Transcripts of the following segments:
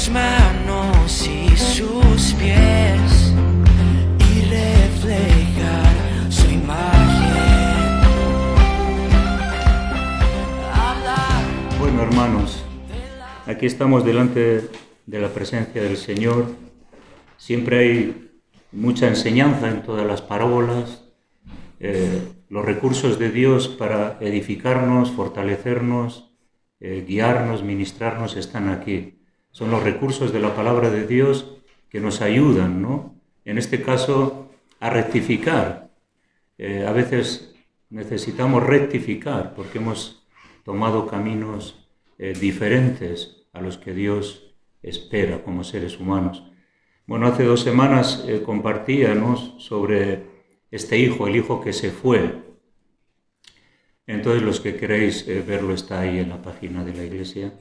sus manos y sus pies y reflejar su imagen. Bueno, hermanos, aquí estamos delante de la presencia del Señor. Siempre hay mucha enseñanza en todas las parábolas. Los recursos de Dios para edificarnos, fortalecernos, guiarnos, ministrarnos están aquí. Son los recursos de la palabra de Dios que nos ayudan, ¿no? En este caso, a rectificar. A veces necesitamos rectificar porque hemos tomado caminos diferentes a los que Dios espera como seres humanos. Bueno, hace 2 semanas compartíamos sobre este hijo, el hijo que se fue. Entonces, los que queréis verlo está ahí en la página de la iglesia.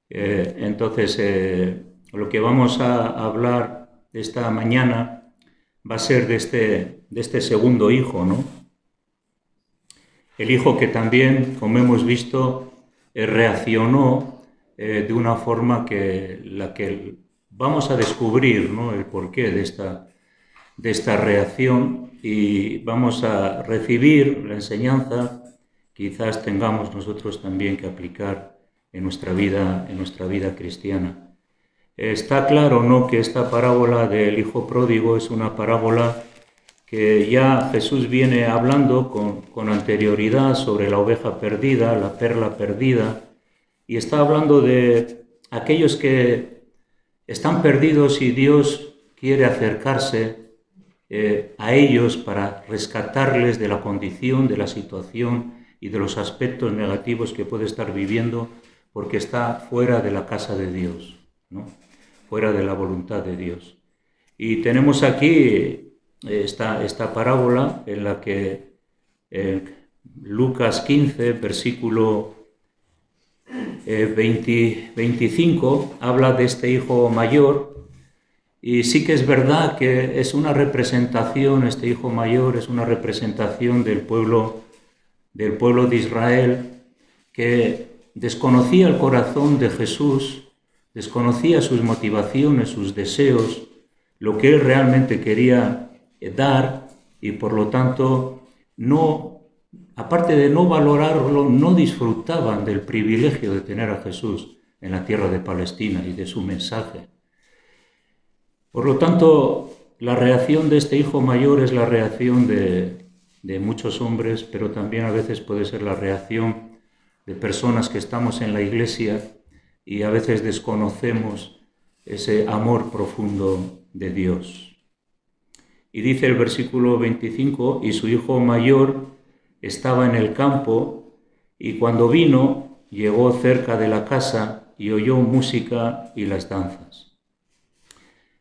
Lo que vamos a hablar esta mañana va a ser de este segundo hijo, ¿no? El hijo que también, como hemos visto, reaccionó de una forma que vamos a descubrir, ¿no?, el porqué de esta reacción, y vamos a recibir la enseñanza. Quizás tengamos nosotros también que aplicar en nuestra vida cristiana. Está claro, ¿no?, que esta parábola del hijo pródigo es una parábola que ya Jesús viene hablando con anterioridad sobre la oveja perdida, la perla perdida, y está hablando de aquellos que están perdidos y Dios quiere acercarse a ellos para rescatarles de la condición, de la situación y de los aspectos negativos que puede estar viviendo porque está fuera de la casa de Dios, ¿no?, fuera de la voluntad de Dios. Y tenemos aquí esta parábola en la que Lucas 15, versículo 25, habla de este hijo mayor. Y sí que es verdad que es una representación, este hijo mayor es una representación del pueblo de Israel, que desconocía el corazón de Jesús, desconocía sus motivaciones, sus deseos, lo que él realmente quería dar, y por lo tanto, aparte de no valorarlo, no disfrutaban del privilegio de tener a Jesús en la tierra de Palestina y de su mensaje. Por lo tanto, la reacción de este hijo mayor es la reacción de muchos hombres, pero también a veces puede ser la reacción de personas que estamos en la iglesia y a veces desconocemos ese amor profundo de Dios. Y dice el versículo 25, y su hijo mayor estaba en el campo, y cuando vino, llegó cerca de la casa y oyó música y las danzas.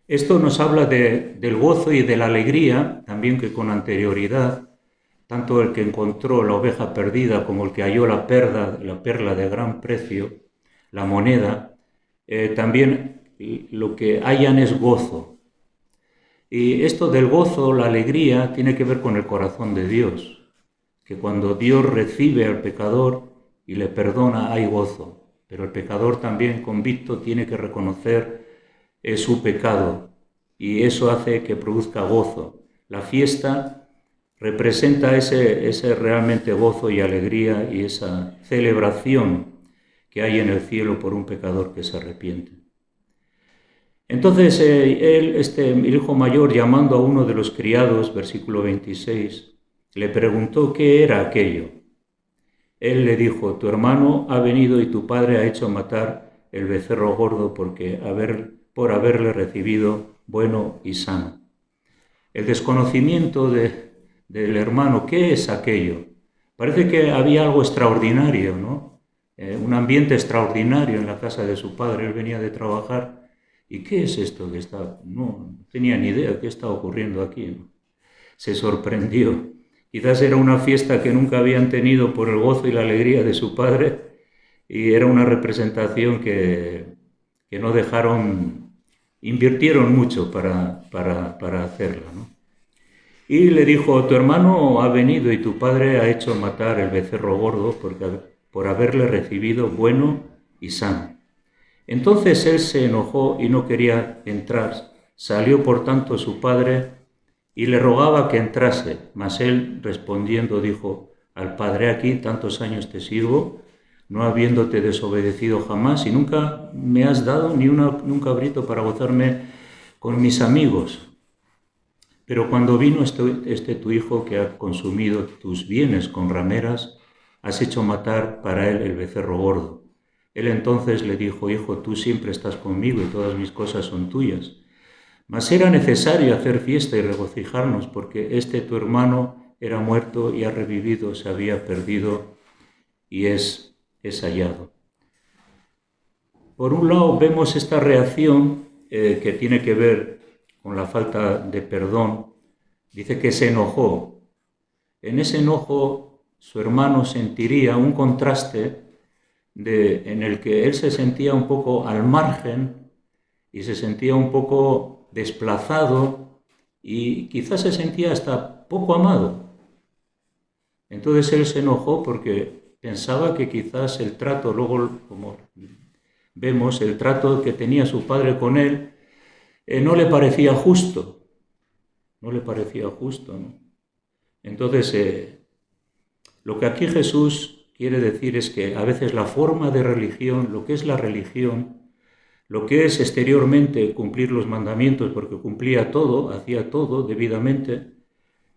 Esto nos habla del gozo y de la alegría, también que con anterioridad, tanto el que encontró la oveja perdida como el que halló la perla de gran precio, la moneda, también lo que hallan es gozo. Y esto del gozo, la alegría, tiene que ver con el corazón de Dios, que cuando Dios recibe al pecador y le perdona hay gozo, pero el pecador también convicto tiene que reconocer su pecado, y eso hace que produzca gozo. La fiesta representa ese realmente gozo y alegría y esa celebración que hay en el cielo por un pecador que se arrepiente. Entonces el hijo mayor, llamando a uno de los criados, versículo 26, le preguntó qué era aquello. Él le dijo: tu hermano ha venido y tu padre ha hecho matar el becerro gordo por haberle recibido bueno y sano. El desconocimiento del hermano, ¿qué es aquello? Parece que había algo extraordinario, ¿no? Un ambiente extraordinario en la casa de su padre. Él venía de trabajar. ¿Y qué es esto que está? No tenía ni idea qué está ocurriendo aquí, ¿no? Se sorprendió. Quizás era una fiesta que nunca habían tenido por el gozo y la alegría de su padre, y era una representación que no invirtieron mucho para hacerla, ¿no? Y le dijo: tu hermano ha venido y tu padre ha hecho matar el becerro gordo por haberle recibido bueno y sano. Entonces él se enojó y no quería entrar. Salió por tanto su padre y le rogaba que entrase. Mas él respondiendo dijo al padre: aquí tantos años te sirvo, no habiéndote desobedecido jamás, y nunca me has dado ni un cabrito para gozarme con mis amigos. Pero cuando vino este tu hijo que ha consumido tus bienes con rameras, has hecho matar para él el becerro gordo. Él entonces le dijo: hijo, tú siempre estás conmigo y todas mis cosas son tuyas. Mas era necesario hacer fiesta y regocijarnos, porque este tu hermano era muerto y ha revivido, se había perdido y es hallado. Por un lado vemos esta reacción que tiene que ver con la falta de perdón. Dice que se enojó. En ese enojo su hermano sentiría un contraste en el que él se sentía un poco al margen y se sentía un poco desplazado y quizás se sentía hasta poco amado. Entonces él se enojó porque pensaba que quizás el trato, luego como vemos, el trato que tenía su padre con él no le parecía justo. No le parecía justo, ¿no? Entonces, lo que aquí Jesús quiere decir es que a veces la forma de religión, lo que es la religión, lo que es exteriormente cumplir los mandamientos, porque cumplía todo, hacía todo debidamente,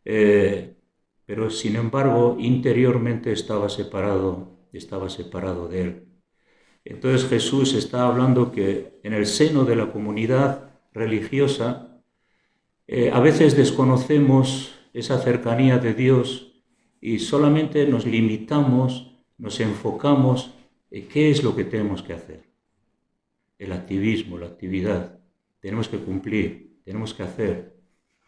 pero sin embargo interiormente estaba separado de él. Entonces Jesús está hablando que en el seno de la comunidad religiosa a veces desconocemos esa cercanía de Dios y solamente nos limitamos, nos enfocamos en qué es lo que tenemos que hacer. El activismo, la actividad. Tenemos que cumplir, tenemos que hacer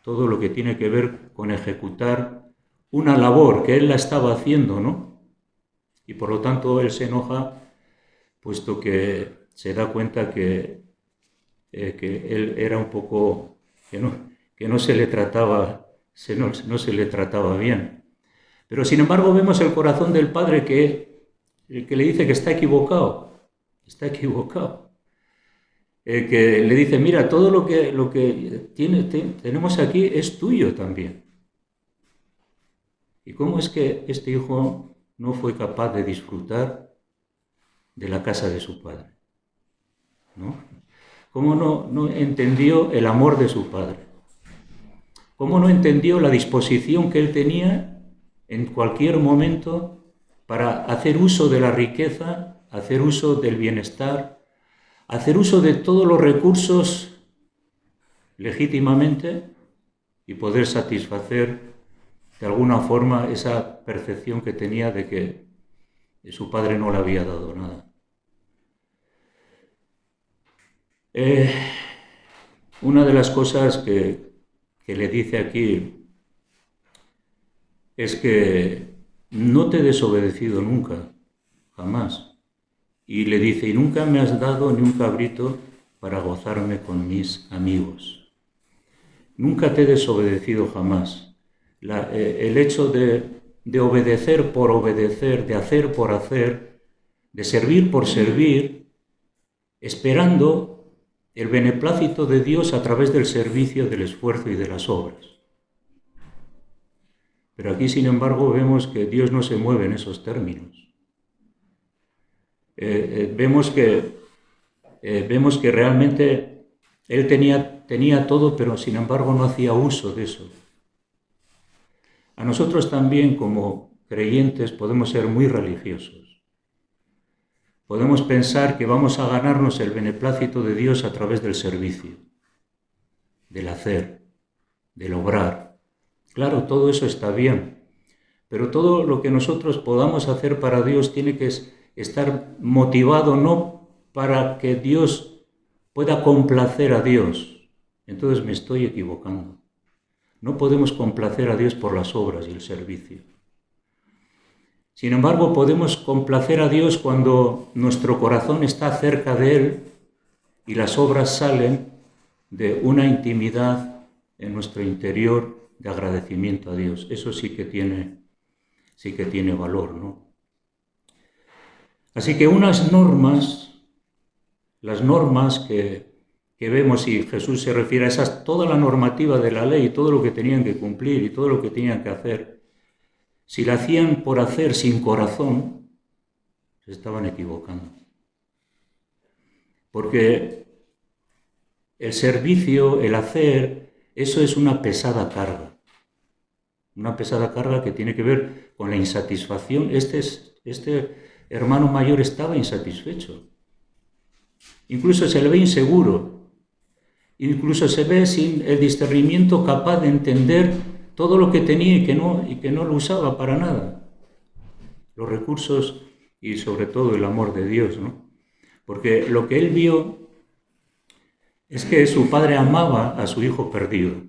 todo lo que tiene que ver con ejecutar una labor que él la estaba haciendo, ¿no? Y por lo tanto él se enoja, puesto que se da cuenta que él era un poco, que no se le trataba bien. Pero sin embargo vemos el corazón del padre que le dice que está equivocado. Que le dice: mira, todo lo que tenemos aquí es tuyo también. ¿Y cómo es que este hijo no fue capaz de disfrutar de la casa de su padre? ¿No? ¿Cómo no entendió el amor de su padre? ¿Cómo no entendió la disposición que él tenía en cualquier momento para hacer uso de la riqueza, hacer uso del bienestar, hacer uso de todos los recursos legítimamente y poder satisfacer de alguna forma esa percepción que tenía de que su padre no le había dado nada? Una de las cosas que le dice aquí es que no te he desobedecido nunca, jamás. Y le dice: y nunca me has dado ni un cabrito para gozarme con mis amigos. Nunca te he desobedecido jamás. El hecho de obedecer por obedecer, de hacer por hacer, de servir por servir, esperando el beneplácito de Dios a través del servicio, del esfuerzo y de las obras. Pero aquí, sin embargo, vemos que Dios no se mueve en esos términos. Vemos que realmente Él tenía todo, pero sin embargo no hacía uso de eso. A nosotros también, como creyentes, podemos ser muy religiosos. Podemos pensar que vamos a ganarnos el beneplácito de Dios a través del servicio, del hacer, del obrar. Claro, todo eso está bien, pero todo lo que nosotros podamos hacer para Dios tiene que estar motivado no para que Dios pueda complacer a Dios. Entonces me estoy equivocando. No podemos complacer a Dios por las obras y el servicio. Sin embargo, podemos complacer a Dios cuando nuestro corazón está cerca de Él y las obras salen de una intimidad en nuestro interior de agradecimiento a Dios. Eso sí que tiene valor, ¿no? Así que unas normas las normas que vemos, y Jesús se refiere a esas, toda la normativa de la ley, todo lo que tenían que cumplir y todo lo que tenían que hacer, si la hacían por hacer sin corazón, se estaban equivocando. Porque el servicio, el hacer, eso es una pesada carga. Una pesada carga que tiene que ver con la insatisfacción. Este hermano mayor estaba insatisfecho. Incluso se le ve inseguro. Incluso se ve sin el discernimiento capaz de entender todo lo que tenía y que no lo usaba para nada. Los recursos y sobre todo el amor de Dios, ¿no? Porque lo que él vio es que su padre amaba a su hijo perdido.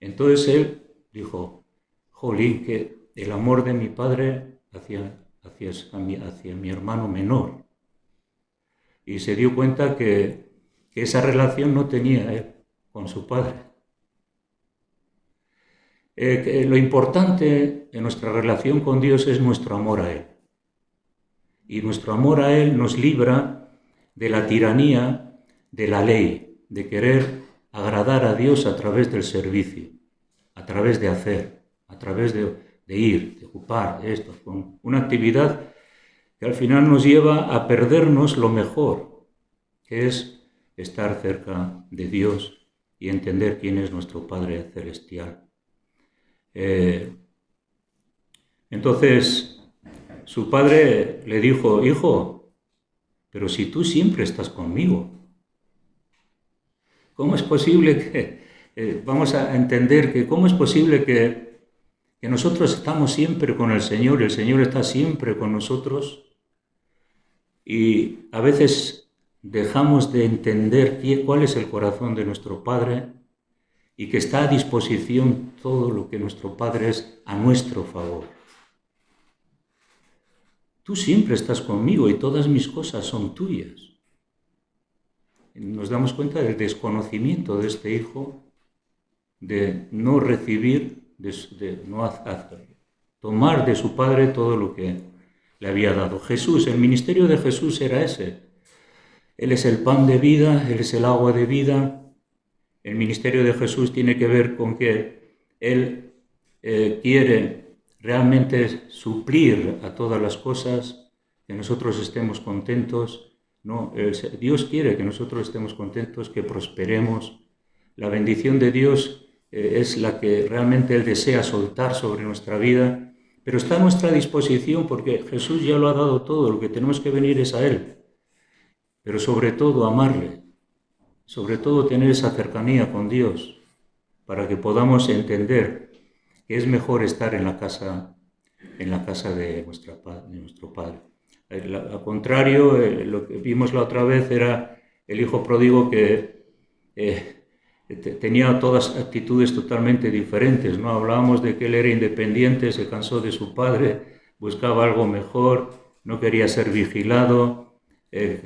Entonces él dijo, jolín, que el amor de mi padre hacia mi hermano menor. Y se dio cuenta que esa relación no tenía él con su padre. Lo importante en nuestra relación con Dios es nuestro amor a Él. Y nuestro amor a Él nos libra de la tiranía de la ley, de querer agradar a Dios a través del servicio, a través de hacer, a través de ir, de ocupar esto, con una actividad que al final nos lleva a perdernos lo mejor, que es estar cerca de Dios y entender quién es nuestro Padre Celestial. Entonces, su padre le dijo, hijo, pero si tú siempre estás conmigo, ¿cómo es posible que, vamos a entender que cómo es posible que nosotros estamos siempre con el Señor está siempre con nosotros y a veces dejamos de entender cuál es el corazón de nuestro Padre y que está a disposición todo lo que nuestro Padre es a nuestro favor? Tú siempre estás conmigo y todas mis cosas son tuyas. Nos damos cuenta del desconocimiento de este hijo, de no recibir, de no hacer, tomar de su padre todo lo que le había dado. Jesús, el ministerio de Jesús era ese. Él es el pan de vida, Él es el agua de vida. El ministerio de Jesús tiene que ver con que Él quiere realmente suplir a todas las cosas, que nosotros estemos contentos, ¿no? Dios quiere que nosotros estemos contentos, que prosperemos. La bendición de Dios es la que realmente Él desea soltar sobre nuestra vida, pero está a nuestra disposición porque Jesús ya lo ha dado todo, lo que tenemos que venir es a Él. Pero sobre todo amarle, sobre todo tener esa cercanía con Dios, para que podamos entender que es mejor estar en la casa de nuestro Padre. Al contrario, lo que vimos la otra vez era el hijo pródigo que tenía todas actitudes totalmente diferentes, ¿no? Hablábamos de que él era independiente, se cansó de su padre, buscaba algo mejor, no quería ser vigilado,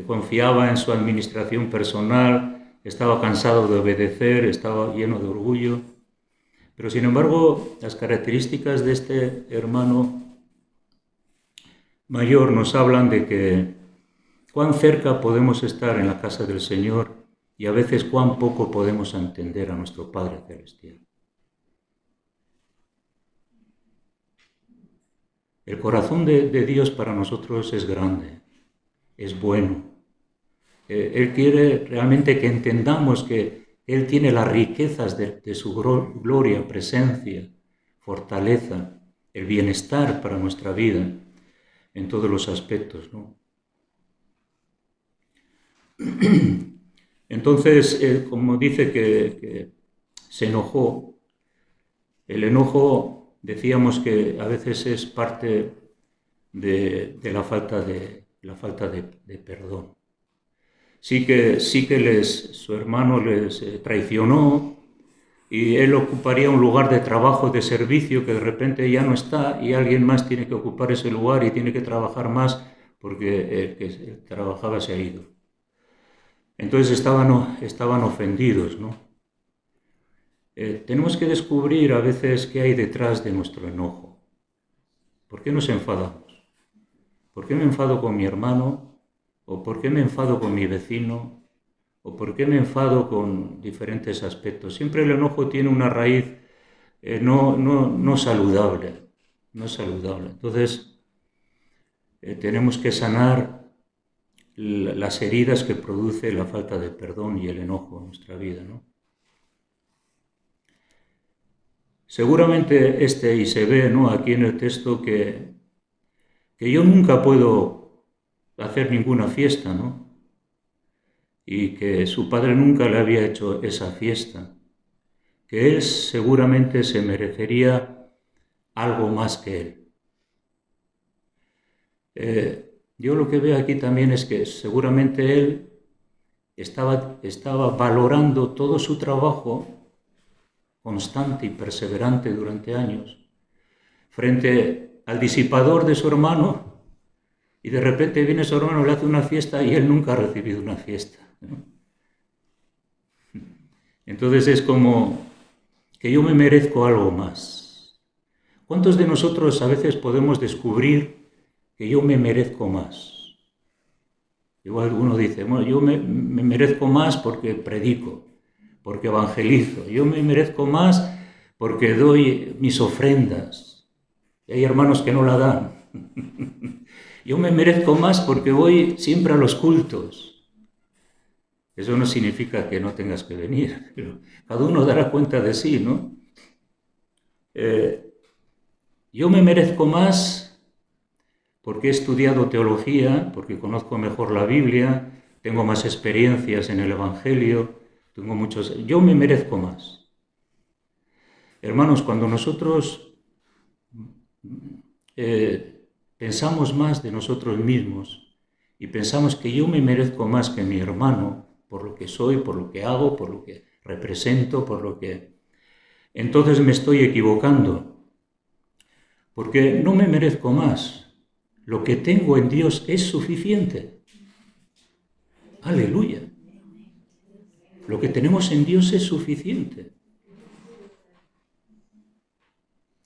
confiaba en su administración personal, estaba cansado de obedecer, estaba lleno de orgullo. Pero sin embargo, las características de este hermano mayor nos hablan de que cuán cerca podemos estar en la casa del Señor y a veces cuán poco podemos entender a nuestro Padre Celestial. El corazón de Dios para nosotros es grande. Es bueno. Él quiere realmente que entendamos que Él tiene las riquezas de su gloria, presencia, fortaleza, el bienestar para nuestra vida en todos los aspectos, ¿no? Entonces, como dice que se enojó, el enojo decíamos que a veces es parte de la falta de perdón. Sí que su hermano les traicionó y él ocuparía un lugar de trabajo, de servicio que de repente ya no está y alguien más tiene que ocupar ese lugar y tiene que trabajar más porque el que trabajaba se ha ido. Entonces estaban ofendidos, ¿no? Tenemos que descubrir a veces qué hay detrás de nuestro enojo. ¿Por qué nos enfadamos? ¿Por qué me enfado con mi hermano o por qué me enfado con mi vecino, o por qué me enfado con diferentes aspectos. Siempre el enojo tiene una raíz no saludable, no saludable. Entonces, tenemos que sanar las heridas que produce la falta de perdón y el enojo en nuestra vida, ¿no? Seguramente y se ve, ¿no?, aquí en el texto que yo nunca puedo hacer ninguna fiesta, ¿no? Y que su padre nunca le había hecho esa fiesta, que él seguramente se merecería algo más que él. Yo lo que veo aquí también es que seguramente él estaba valorando todo su trabajo constante y perseverante durante años frente al disipador de su hermano, y de repente viene su hermano, le hace una fiesta y él nunca ha recibido una fiesta, ¿no? Entonces es como que yo me merezco algo más. ¿Cuántos de nosotros a veces podemos descubrir que yo me merezco más? Igual uno dice, bueno, yo me merezco más porque predico, porque evangelizo, yo me merezco más porque doy mis ofrendas, y hay hermanos que no la dan. Yo me merezco más porque voy siempre a los cultos. Eso no significa que no tengas que venir, pero cada uno dará cuenta de sí, ¿no? Yo me merezco más porque he estudiado teología, porque conozco mejor la Biblia, tengo más experiencias en el Evangelio, yo me merezco más. Hermanos, cuando nosotros pensamos más de nosotros mismos y pensamos que yo me merezco más que mi hermano, por lo que soy, por lo que hago, por lo que represento, entonces me estoy equivocando, porque no me merezco más. Lo que tengo en Dios es suficiente. Aleluya. Lo que tenemos en Dios es suficiente.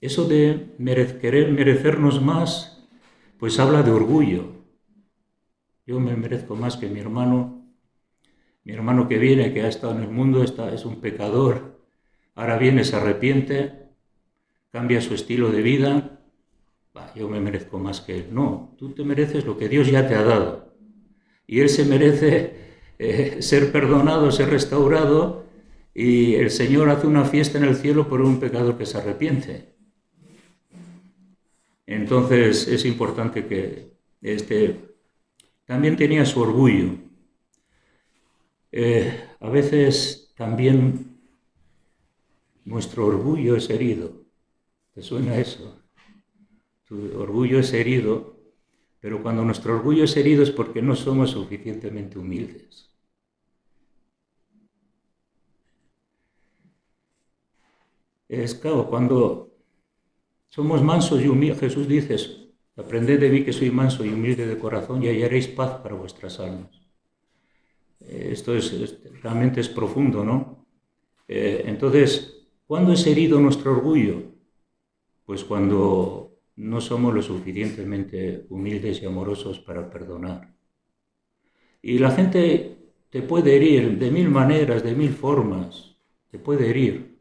Eso de querer merecernos más, pues habla de orgullo. Yo me merezco más que mi hermano que viene, que ha estado en el mundo, es un pecador, ahora viene, se arrepiente, cambia su estilo de vida, yo me merezco más que él. No, tú te mereces lo que Dios ya te ha dado. Y él se merece ser perdonado, ser restaurado, y el Señor hace una fiesta en el cielo por un pecador que se arrepiente. Entonces es importante que también tenía su orgullo. A veces también nuestro orgullo es herido. ¿Te suena eso? Tu orgullo es herido, pero cuando nuestro orgullo es herido es porque no somos suficientemente humildes. Es claro, cuando somos mansos y humildes, Jesús dice, aprended de mí que soy manso y humilde de corazón y hallaréis paz para vuestras almas. Esto realmente es profundo, ¿no? Entonces, ¿cuándo es herido nuestro orgullo? Pues cuando no somos lo suficientemente humildes y amorosos para perdonar. Y la gente te puede herir de mil maneras, de mil formas, te puede herir.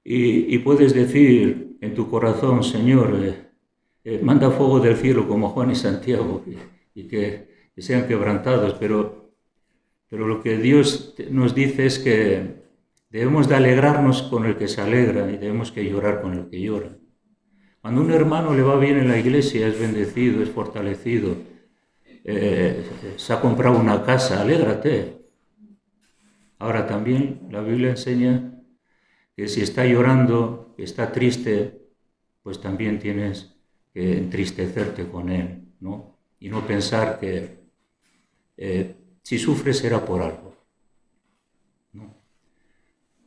Y puedes decir en tu corazón, Señor, manda fuego del cielo como Juan y Santiago, y que sean quebrantados, pero lo que Dios nos dice es que debemos de alegrarnos con el que se alegra y debemos que llorar con el que llora. Cuando un hermano le va bien en la iglesia, es bendecido, es fortalecido, se ha comprado una casa, alégrate. Ahora también la Biblia enseña que si está llorando, que está triste, pues también tienes que entristecerte con él, ¿no? Y no pensar que si sufres será por algo, ¿no?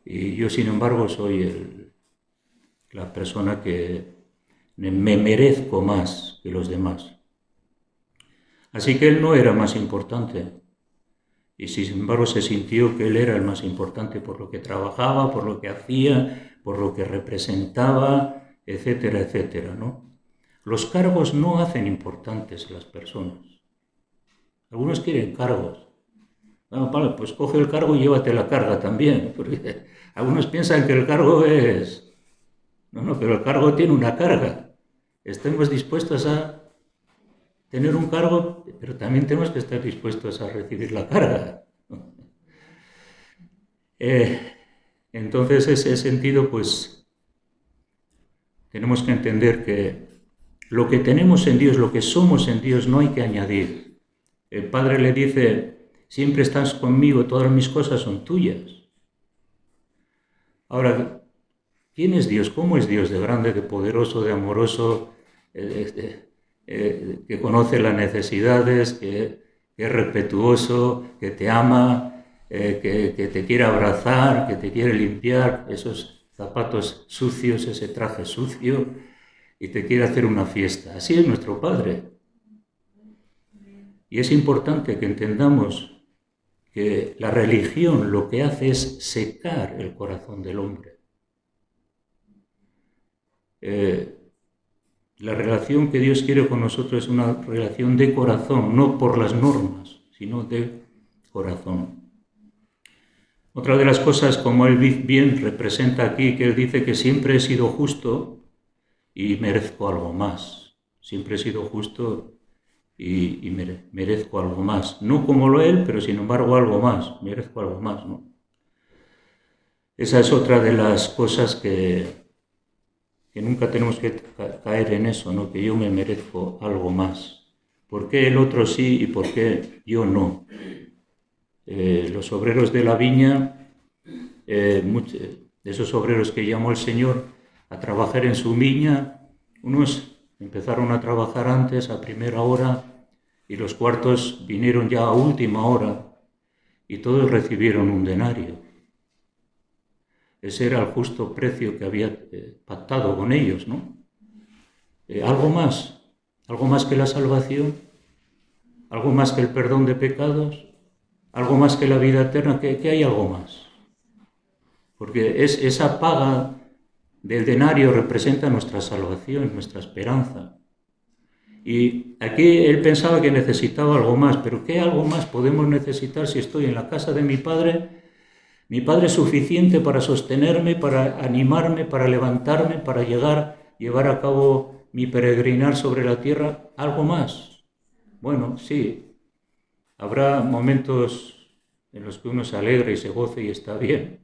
Y yo, sin embargo, soy la persona que me merezco más que los demás. Así que él no era más importante. Y sin embargo se sintió que él era el más importante por lo que trabajaba, por lo que hacía, por lo que representaba, etcétera, etcétera, ¿no? Los cargos no hacen importantes a las personas. Algunos quieren cargos. Bueno, vale, pues coge el cargo y llévate la carga también. Porque algunos piensan que el cargo es... No, pero el cargo tiene una carga. Estemos dispuestos a tener un cargo, pero también tenemos que estar dispuestos a recibir la carga. Entonces, en ese sentido, pues, tenemos que entender que lo que tenemos en Dios, lo que somos en Dios, no hay que añadir. El Padre le dice, siempre estás conmigo, todas mis cosas son tuyas. Ahora, ¿quién es Dios? ¿Cómo es Dios? De grande, de poderoso, de amoroso, que conoce las necesidades, que es respetuoso, que te ama, que te quiere abrazar, que te quiere limpiar esos zapatos sucios, ese traje sucio, y te quiere hacer una fiesta. Así es nuestro Padre. Y es importante que entendamos que la religión lo que hace es secar el corazón del hombre. La relación que Dios quiere con nosotros es una relación de corazón, no por las normas, sino de corazón. Otra de las cosas, como él bien representa aquí, que él dice que siempre he sido justo y merezco algo más. Siempre he sido justo y merezco algo más. No como lo él, pero sin embargo algo más. Merezco algo más, ¿no? Esa es otra de las cosas que nunca tenemos que caer en eso, ¿no? Que yo me merezco algo más. ¿Por qué el otro sí y por qué yo no? Los obreros de la viña, de esos obreros que llamó el Señor a trabajar en su viña, unos empezaron a trabajar antes, a primera hora, y los cuartos vinieron ya a última hora, y todos recibieron un denario. Ese era el justo precio que había pactado con ellos, ¿no? Algo más que la salvación, algo más que el perdón de pecados, algo más que la vida eterna, que hay algo más. Porque esa paga del denario representa nuestra salvación, nuestra esperanza. Y aquí él pensaba que necesitaba algo más, pero ¿qué algo más podemos necesitar si estoy en la casa de mi Padre? Mi Padre es suficiente para sostenerme, para animarme, para levantarme, para llevar a cabo mi peregrinar sobre la tierra. ¿Algo más? Bueno, sí. Habrá momentos en los que uno se alegra y se goza y está bien.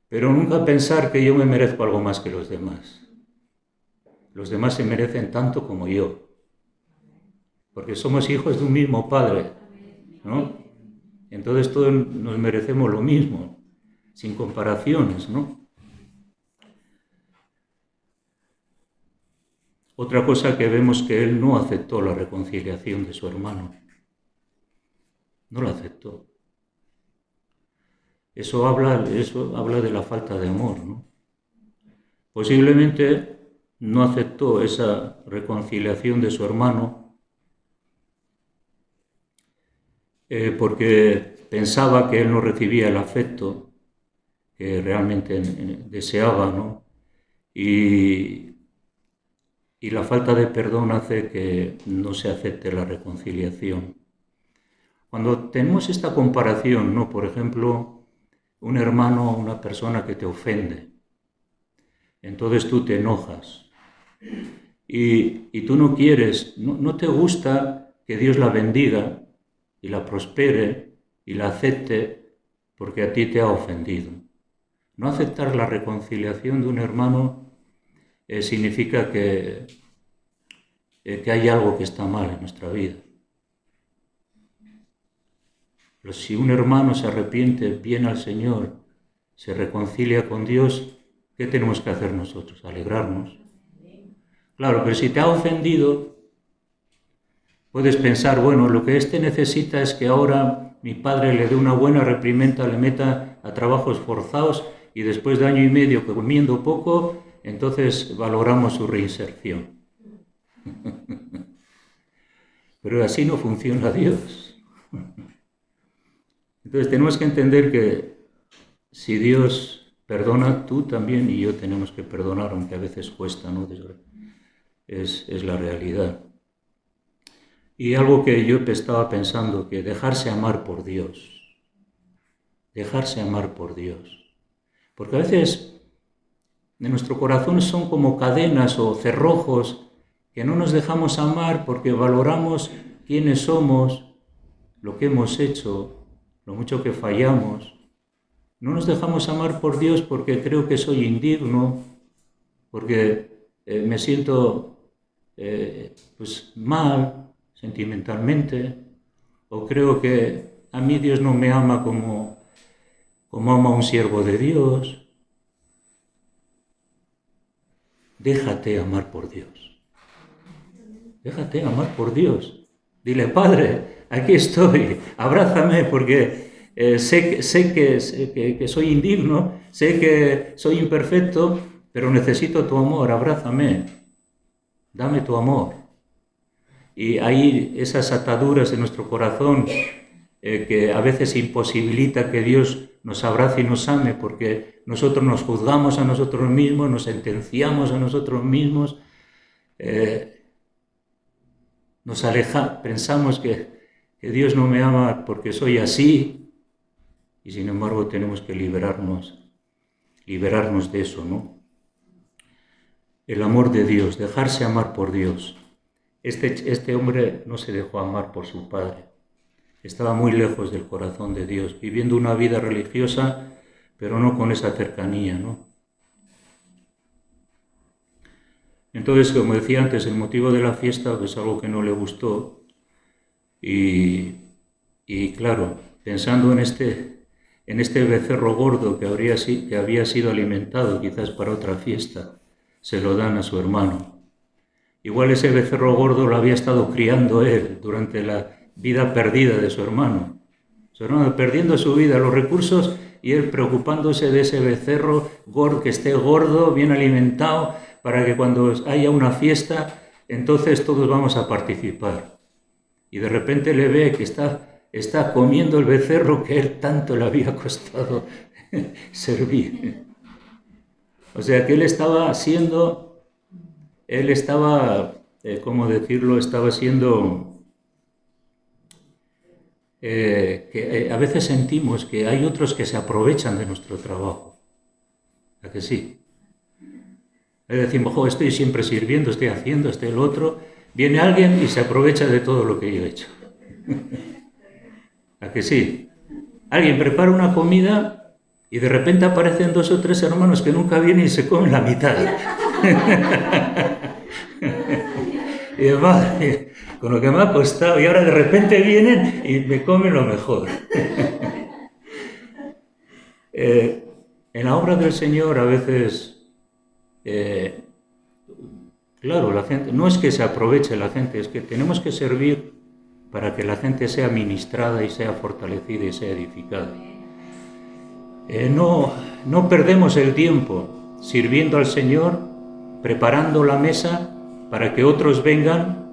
Pero nunca pensar que yo me merezco algo más que los demás. Los demás se merecen tanto como yo. Porque somos hijos de un mismo Padre, ¿no? Entonces todos nos merecemos lo mismo, sin comparaciones, ¿no? Otra cosa que vemos, que él no aceptó la reconciliación de su hermano. No la aceptó. Eso habla de la falta de amor, ¿no? Posiblemente no aceptó esa reconciliación de su hermano porque pensaba que él no recibía el afecto que realmente deseaba, ¿no? Y la falta de perdón hace que no se acepte la reconciliación. Cuando tenemos esta comparación, ¿no? Por ejemplo, un hermano o una persona que te ofende, entonces tú te enojas y tú no quieres, no te gusta que Dios la bendiga y la prospere y la acepte porque a ti te ha ofendido. No aceptar la reconciliación de un hermano significa que hay algo que está mal en nuestra vida. Pero si un hermano se arrepiente, viene al Señor, se reconcilia con Dios, ¿qué tenemos que hacer nosotros? Alegrarnos. Claro, pero si te ha ofendido, puedes pensar, bueno, lo que este necesita es que ahora mi padre le dé una buena reprimenda, le meta a trabajos forzados y después de año y medio comiendo poco, entonces valoramos su reinserción. Pero así no funciona Dios. Entonces tenemos que entender que si Dios perdona, tú también y yo tenemos que perdonar, aunque a veces cuesta, ¿no? Es la realidad. Y algo que yo estaba pensando, que dejarse amar por Dios. Dejarse amar por Dios. Porque a veces de nuestro corazón son como cadenas o cerrojos que no nos dejamos amar porque valoramos quiénes somos, lo que hemos hecho, lo mucho que fallamos. No nos dejamos amar por Dios porque creo que soy indigno, porque me siento pues mal sentimentalmente, o creo que a mí Dios no me ama como ama un siervo de Dios. Déjate amar por Dios. Déjate amar por Dios. Dile, Padre, aquí estoy, abrázame porque sé que soy indigno, sé que soy imperfecto, pero necesito tu amor, abrázame, dame tu amor. Y hay esas ataduras en nuestro corazón que a veces imposibilita que Dios nos abrace y nos ame, porque nosotros nos juzgamos a nosotros mismos, nos sentenciamos a nosotros mismos, nos pensamos que Dios no me ama porque soy así, y sin embargo tenemos que liberarnos de eso, ¿no? El amor de Dios, dejarse amar por Dios. Este hombre no se dejó amar por su padre. Estaba muy lejos del corazón de Dios, viviendo una vida religiosa, pero no con esa cercanía, ¿no? Entonces, como decía antes, el motivo de la fiesta es algo que no le gustó. Y claro, pensando en este becerro gordo que había sido alimentado quizás para otra fiesta, se lo dan a su hermano. Igual ese becerro gordo lo había estado criando él durante la vida perdida de su hermano. Su hermano perdiendo su vida, los recursos, y él preocupándose de ese becerro gordo, que esté gordo, bien alimentado, para que cuando haya una fiesta, entonces todos vamos a participar. Y de repente le ve que está comiendo el becerro que él tanto le había costado servir. O sea que él estaba siendo, ¿cómo decirlo? Estaba siendo... que a veces sentimos que hay otros que se aprovechan de nuestro trabajo. ¿A que sí? Decimos, estoy siempre sirviendo, estoy haciendo, el otro. Viene alguien y se aprovecha de todo lo que yo he hecho. ¿A que sí? Alguien prepara una comida y de repente aparecen 2 o 3 hermanos que nunca vienen y se comen la mitad. Y madre, con lo que me ha costado, y ahora de repente vienen y me comen lo mejor. En la obra del Señor a veces, claro, la gente, no es que se aproveche la gente, es que tenemos que servir para que la gente sea ministrada y sea fortalecida y sea edificada. No perdemos el tiempo sirviendo al Señor, preparando la mesa para que otros vengan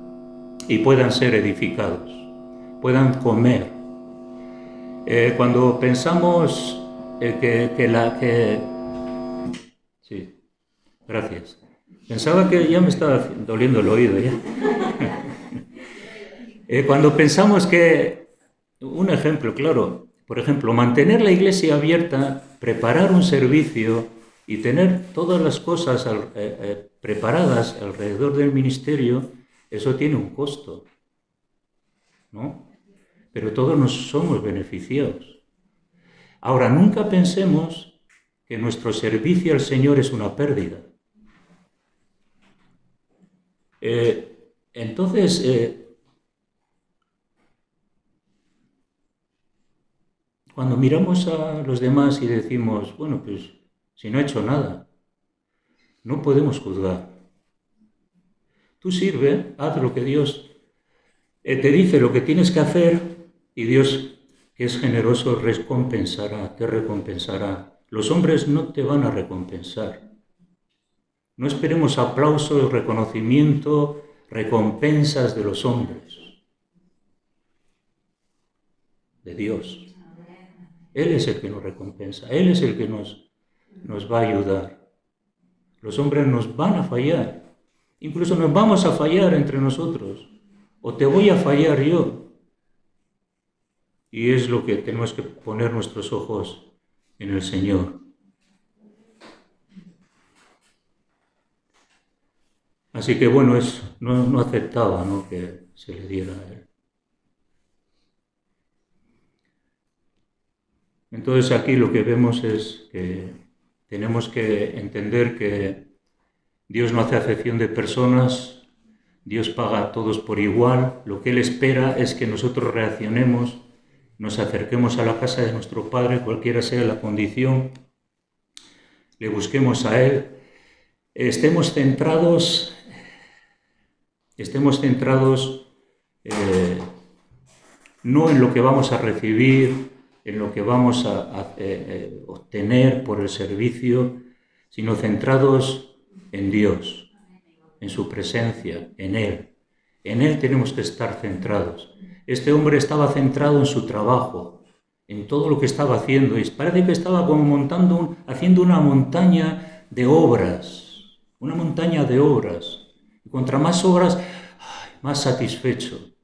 y puedan ser edificados, puedan comer. Cuando pensamos Sí, gracias. Pensaba que ya me estaba doliendo el oído ya. Cuando pensamos que, un ejemplo claro, por ejemplo, mantener la iglesia abierta, preparar un servicio y tener todas las cosas preparadas alrededor del ministerio, eso tiene un costo, ¿no? Pero todos nos somos beneficiados. Ahora, nunca pensemos que nuestro servicio al Señor es una pérdida. Entonces, cuando miramos a los demás y decimos, bueno, pues si no he hecho nada, no podemos juzgar. Tú sirve, haz lo que Dios te dice, lo que tienes que hacer, y Dios, que es generoso, te recompensará. Los hombres no te van a recompensar. No esperemos aplausos, reconocimiento, recompensas de los hombres. De Dios. Él es el que nos recompensa, Él es el que nos va a ayudar. Los hombres nos van a fallar, incluso nos vamos a fallar entre nosotros. o te voy a fallar yo. Y es lo que tenemos que poner nuestros ojos en el Señor. Así que bueno, no aceptaba, ¿no?, que se le diera a él. Entonces aquí lo que vemos es que tenemos que entender que Dios no hace acepción de personas, Dios paga a todos por igual. Lo que Él espera es que nosotros reaccionemos, nos acerquemos a la casa de nuestro Padre, cualquiera sea la condición, le busquemos a Él, estemos centrados no en lo que vamos a recibir, en lo que vamos a obtener por el servicio, sino centrados en Dios, en su presencia, en Él. En Él tenemos que estar centrados. Este hombre estaba centrado en su trabajo, en todo lo que estaba haciendo, y parece que estaba como haciendo una montaña de obras, y contra más obras, más satisfecho.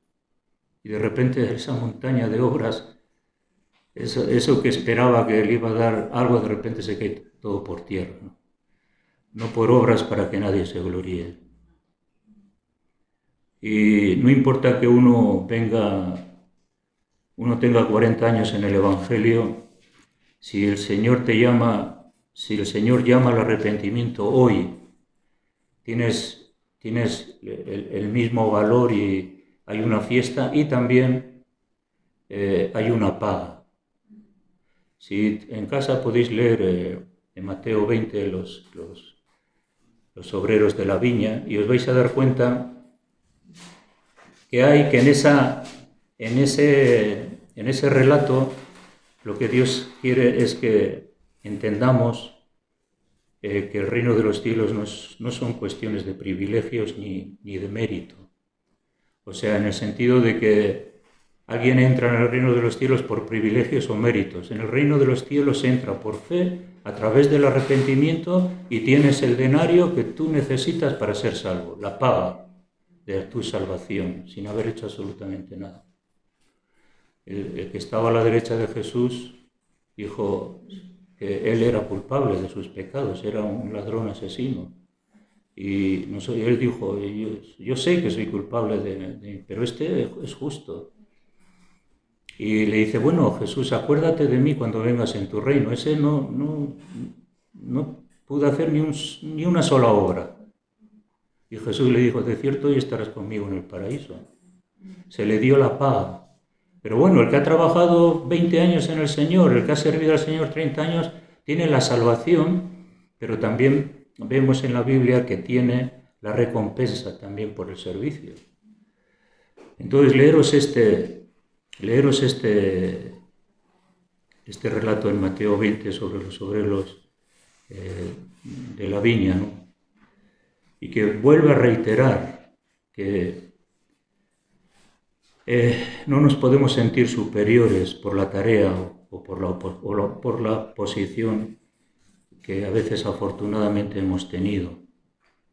Y de repente esa montaña de obras, eso que esperaba que le iba a dar algo, de repente se cae todo por tierra, ¿no? No por obras para que nadie se gloríe. Y no importa que uno tenga 40 años en el Evangelio, si el Señor llama al arrepentimiento hoy, tienes el mismo valor, y hay una fiesta y también hay una paga. Si en casa podéis leer en Mateo 20 los obreros de la viña, y os vais a dar cuenta que en ese relato lo que Dios quiere es que entendamos que el reino de los cielos no son cuestiones de privilegios ni de mérito. O sea, en el sentido de que alguien entra en el reino de los cielos por privilegios o méritos. En el reino de los cielos se entra por fe, a través del arrepentimiento, y tienes el denario que tú necesitas para ser salvo, la paga de tu salvación, sin haber hecho absolutamente nada. El que estaba a la derecha de Jesús dijo que él era culpable de sus pecados, era un ladrón asesino. Y él dijo, yo sé que soy culpable pero este es justo. Y le dice, bueno, Jesús, acuérdate de mí cuando vengas en tu reino. Ese no pudo hacer ni una sola obra. Y Jesús le dijo, de cierto, hoy estarás conmigo en el paraíso. Se le dio la paga. Pero bueno, el que ha trabajado 20 años en el Señor, el que ha servido al Señor 30 años, tiene la salvación, pero también vemos en la Biblia que tiene la recompensa también por el servicio. Entonces, leeros este relato en Mateo 20 sobre los obreros de la viña, ¿no? Y que vuelve a reiterar que no nos podemos sentir superiores por la tarea o por la posición que a veces afortunadamente hemos tenido.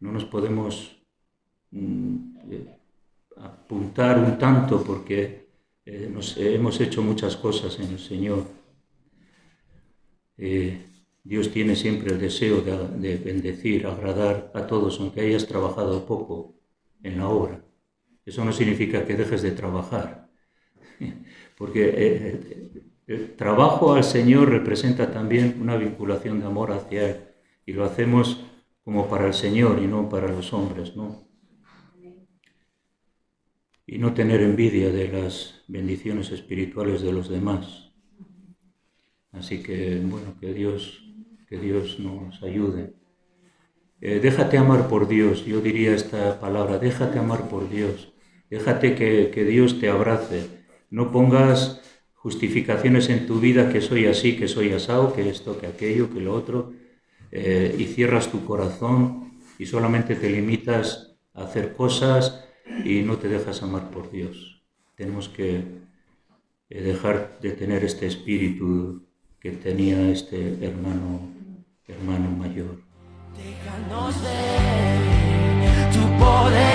No nos podemos apuntar un tanto porque hemos hecho muchas cosas en el Señor. Dios tiene siempre el deseo de bendecir, agradar a todos, aunque hayas trabajado poco en la obra. Eso no significa que dejes de trabajar, porque el trabajo al Señor representa también una vinculación de amor hacia Él, y lo hacemos como para el Señor y no para los hombres, ¿no? Y no tener envidia de las bendiciones espirituales de los demás. Así que, bueno, que Dios nos ayude. Déjate amar por Dios, yo diría esta palabra, déjate amar por Dios, déjate que Dios te abrace, no pongas justificaciones en tu vida que soy así, que soy asao, que esto, que aquello, que lo otro, y cierras tu corazón y solamente te limitas a hacer cosas y no te dejas amar por Dios. Tenemos que dejar de tener este espíritu que tenía este hermano mayor. Déjanos ver tu poder.